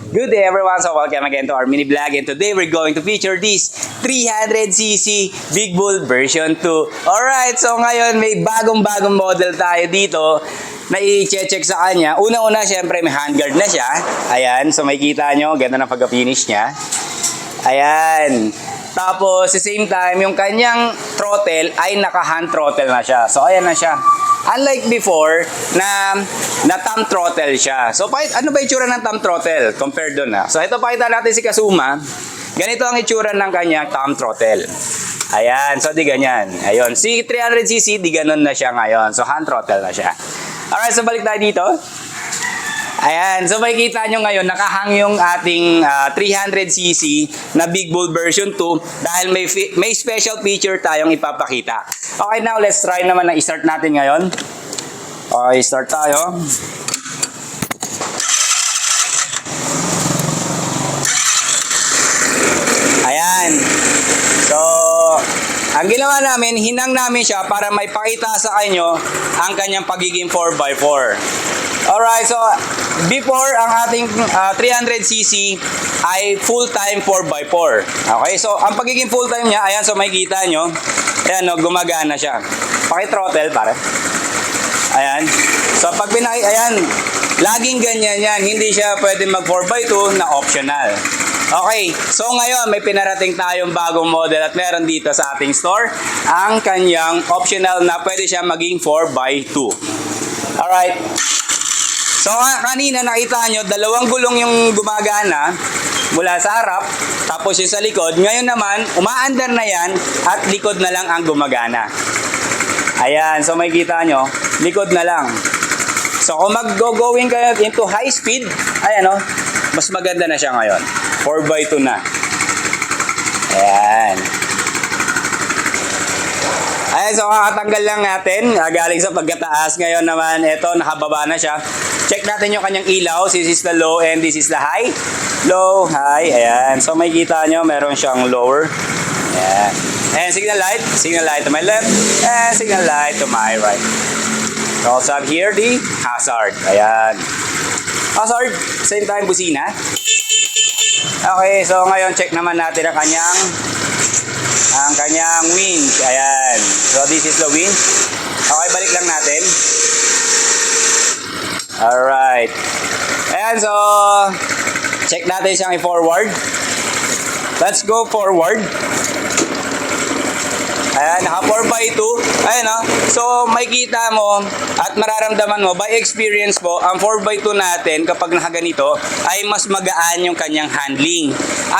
Good day everyone, so welcome again to our mini vlog, and today we're going to feature this 300cc Big Bull version 2. Alright, so ngayon may bagong model tayo dito na i-check sa kanya. Una-una syempre may handguard na siya. Ayan, so makikita nyo, ganda ng pagka-finish niya. Ayan. Tapos, sa same time, yung kanyang throttle ay naka-hand throttle na siya. So, ayan na siya. Unlike before, na thumb throttle siya. So, ano ba itsura ng thumb throttle compared doon na? So, ito pakita natin si Kazuma. Ganito ang itsura ng kanyang thumb throttle. Ayan. So, di ganyan. Ayun. Si 300cc, di ganun na siya ngayon. So, hand throttle na siya. Alright, so balik tayo dito. Ayan, so makikita nyo ngayon, nakahang yung ating 300cc na Big Bull version 2 dahil may special feature tayong ipapakita. Okay, now let's try naman na i-start natin ngayon. Okay, start tayo. Ayan. So, ang ginawa namin, hinang namin siya para may pakita sa kanyo ang kanyang pagiging 4x4. Alright, so before ang ating 300cc ay full-time 4x4. Okay, so ang pagiging full-time niya, ayan, so makikita nyo, ayan, no, gumagana siya. Paki-throttle, pare. Ayan. So pag ayan, laging ganyan yan, hindi siya pwede mag 4x2 na optional. Okay, so ngayon may pinarating tayong bagong model at meron dito sa ating store ang kanyang optional na pwede siya maging 4x2. Alright. So kanina nakita nyo, dalawang gulong yung gumagana mula sa harap, tapos yung sa likod. Ngayon naman, umaandar na yan at likod na lang ang gumagana. Ayan, so makikita nyo, likod na lang. So kung mag-going kayo into high speed, ayan o, mas maganda na siya ngayon. 4x2 na. Ayan. Ayan, so kakatanggal lang natin. Galing sa pagkataas. Ngayon naman, ito, nakababa na siya. Check natin yung kanyang ilaw. This is the low and this is the high. Low, high. Ayan. So makikita nyo, meron siyang lower. Ayan. And signal light to my left, and signal light to my right. So also have here the hazard. Ayan. Hazard, same time busina. Okay, so ngayon check naman natin ang kanyang winch. Ayan. So this is the winch. Okay, balik lang natin. Alright. Ayan, so check natin siyang i-forward. Let's go forward. Ayan, naka 4x2. Ayan o. So, makikita mo at mararamdaman mo, by experience po, ang 4x2 natin kapag nakaganito ay mas magaan yung kanyang handling.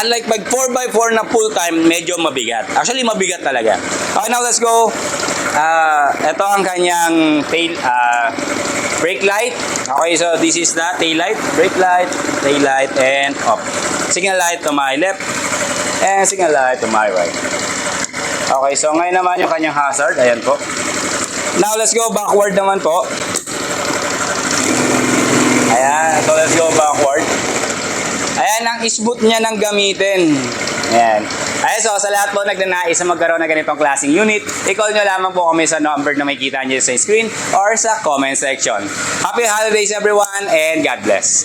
Unlike pag 4x4 na full time, medyo mabigat. Actually, mabigat talaga. Okay, now let's go. Ito ang kanyang brake light. Okay, so this is the tail light, brake light, tail light, and off. Signal light to my left, and signal light to my right. Okay, so ngayon naman yung kanyang hazard. Ayan po. Now, let's go backward naman po. Ayan, so let's go backward. Ayan, ang smooth niya ng gamitin. Ayan. Ayan, so sa lahat po nagnanais na magkaroon ng ganitong klaseng unit, i-call nyo lamang po kami sa number na makikita nyo sa screen or sa comment section. Happy holidays everyone, and God bless.